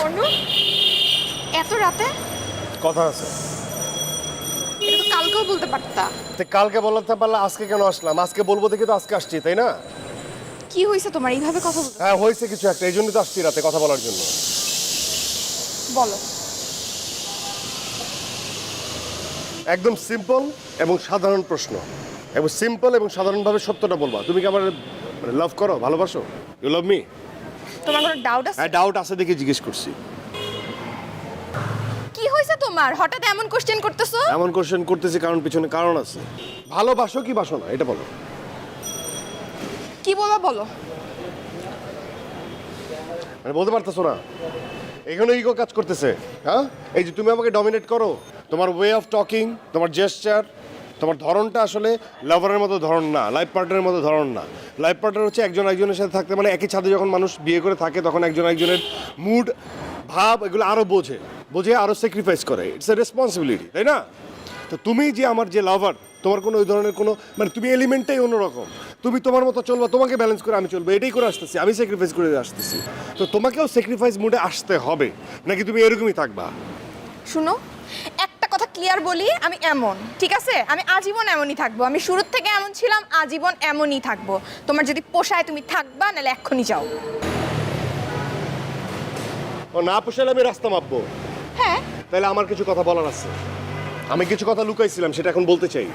অনু এত রাতে কথা আছে। এটা তো কালকেও বলতে পারতা। তো কালকে বলতে পারলে আজকে কেন আসলাম? আজকে বলবো দেখে তো আজকে আসছি, তাই না? কি হয়েছে তোমার এইভাবে কথা বলতে? হ্যাঁ, হয়েছে কিছু একটা, এই জন্যই তো আসছি রাতে কথা বলার জন্য। বলো। একদম সিম্পল এবং সাধারণ প্রশ্ন, এবং সিম্পল এবং সাধারণভাবে সত্যটা বলবা। তুমি কি আমার লাভ করো, ভালোবাসো? You love me? তোমার কোনো ডাউট আছে? হ্যাঁ, ডাউট আছে দেখে জিজ্ঞেস করছি। কি হয়েছে তোমার? হঠাৎ এমন কোশ্চেন করতেছো? এমন কোশ্চেন করতেছি কারণ পিছনে কারণ আছে। ভালোবাসো কি বাসো না এটা বলো। কি বলবা বলো। মানে বলতে পারতেছো না? এখানে ইগো কাজ করতেছে। হ্যাঁ, এই যে তুমি আমাকে ডমিনেট করো, তোমার ওয়ে অফ টকিং, তোমার জেস্চার, তোমার ধরনটা আসলে লাভারের মতো ধরন না, লাইফ পার্টনারের মতো ধরন না। লাইফ পার্টনার হচ্ছে একজন একজনের সাথে থাকতে, মানে একই ছাদে যখন মানুষ বিয়ে করে থাকে তখন একজন একজনের মুড, ভাব এগুলো আরও বোঝে আরও স্যাক্রিফাইস করে। ইটস এ রেসপন্সিবিলিটি, তাই না? তো তুমি যে আমার যে লাভার, তোমার কোনো ওই ধরনের কোনো, মানে তুমি এলিমেন্টটাই অন্যরকম। তুমি তোমার মতো চলবা, তোমাকে ব্যালেন্স করে আমি চলবো, এটাই করে আসতেছি, আমি স্যাক্রিফাইস করে আসতেছি। তো তোমাকেও স্যাক্রিফাইস মুডে আসতে হবে, নাকি তুমি এরকমই থাকবা? শুনো, একটা কথা ক্লিয়ার বলি, আমি এমন, ঠিক আছে? আমি আজীবন এমনই থাকবো। আমি শুরুর থেকে এমন ছিলাম, আজীবন এমনই থাকবো। তোমার যদি পোষায় তুমি থাকবা, নাহলে এক্ষুনি যাও। ও না পোষালে আমি রাস্তা মাপবো? হ্যাঁ। তাহলে আমার কিছু কথা বলার আছে। আমি কিছু কথা লুকাইছিলাম, সেটা এখন বলতে চাই।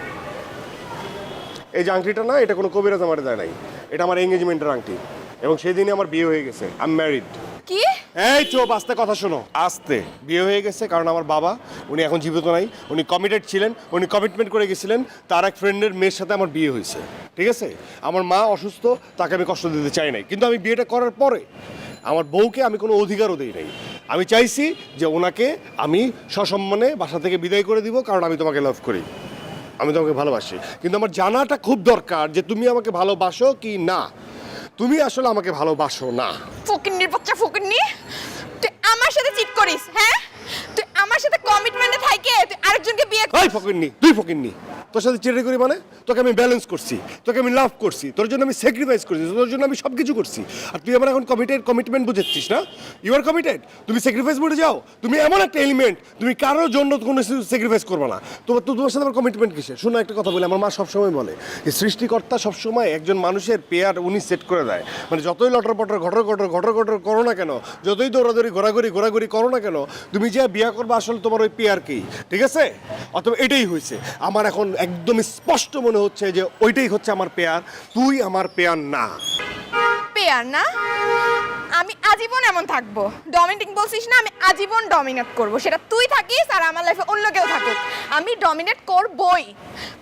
এই যে আংটিটা না, এটা কোনো কবিরাজ আমার দেয় নাই, এটা আমার এঙ্গেজমেন্টের আংটি, এবং সেই দিনই আমার বিয়ে হয়ে গেছে। I am married. কি? এই চোপ, আস্তে কথা শোনো। আস্তে। বিয়ে হয়ে গেছে কারণ আমার বাবা, উনি এখন জীবিত নাই, উনি কমিটেড ছিলেন, উনি কমিটমেন্ট করে গেছিলেন, তার এক ফ্রেন্ডের মেয়ের সাথে আমার বিয়ে হয়েছে, ঠিক আছে? আমার মা অসুস্থ, তাকে আমি কষ্ট দিতে চাই নাই, কিন্তু আমি বিয়েটা করার পরে আমার বউকে আমি কোনো অধিকারও দিই নাই। আমি চাইছি যে ওনাকে আমি সসম্মানে বাসা থেকে বিদায় করে দিব, কারণ আমি তোমাকে লাভ করি, আমি তোমাকে ভালোবাসি। কিন্তু আমার জানাটা খুব দরকার যে তুমি আমাকে ভালোবাসো কি না। তুমি আসলে আমাকে ভালোবাসো না। ফকিন্নির বাচ্চা, ফকিন্নি! তুই আমার সাথে চিট করিস, হ্যাঁ? তুই আমার সাথে কমিটমেন্টে থাইকে তুই আরেকজনকে বিয়ে ওই ফকিন্নি, তুই ফকিন্নি, তোর সাথে চিড়ে করি মানে? তোকে আমি ব্যালেন্স করছি, তোকে আমি লাভ করছি, তোর জন্য আমি স্যাক্রিফাইস করছি, তোর জন্য আমি সব কিছু করছি। আর তুই আমার এখন কমিটমেন্ট বুঝাচ্ছিস না? ইউ আর কমিটেড, তুমি স্যাক্রিফাইস মোডে যাও। তুমি এমন একটা এলিমেন্ট, তুমি কারোর জন্য কোনো স্যাক্রিফাইস করবে না। তোমার সাথে আমার কমিটমেন্ট কিসের? শোনো, একটা কথা বলে, আমার মা সবসময় বলে যে সৃষ্টিকর্তা সবসময় একজন মানুষের পেয়ার উনি সেট করে দেয়। মানে যতই লটর পটর ঘটর করো না কেন, যতই দৌড়াদৌড়ি ঘোরাঘুরি করো না কেন, তুমি যে বিয়ে করবে আসলে তোমার ওই পেয়ারকেই, ঠিক আছে? অথবা এটাই হয়েছে। আমার এখন একদম স্পষ্ট মনে হচ্ছে যে ওইটাই হচ্ছে আমার পেয়ার, তুই আমার পেয়ার না। পেয়ার না? আমি আজীবন এমন থাকবো। ডমিনেটিং বলছিস না, আমি আজীবন ডমিনেট করব। সেটা তুই থাকিস আর আমার লাইফে অন্য কেউ থাকুক, আমি ডমিনেট করবই।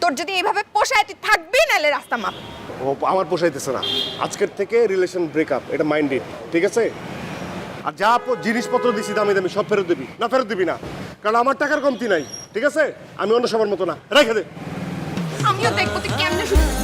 তোর যদি এইভাবে পোষায় তুই থাকবি, নাহলে রাস্তা মাপ। ও আমার পোষাইতেছে না, আজকের থেকে রিলেশন ব্রেকআপ, এটা মাইন্ডেড, ঠিক আছে? আর যা জিনিসপত্র দিছি দামি দামি সব ফেরত দিবি না? ফেরত দিবি না, কারণ আমার টাকার কমতি নাই, ঠিক আছে? আমি অন্য সবার মতো না, রেখে দে। আমিও দেখবো তুই কেমনে শুনবি।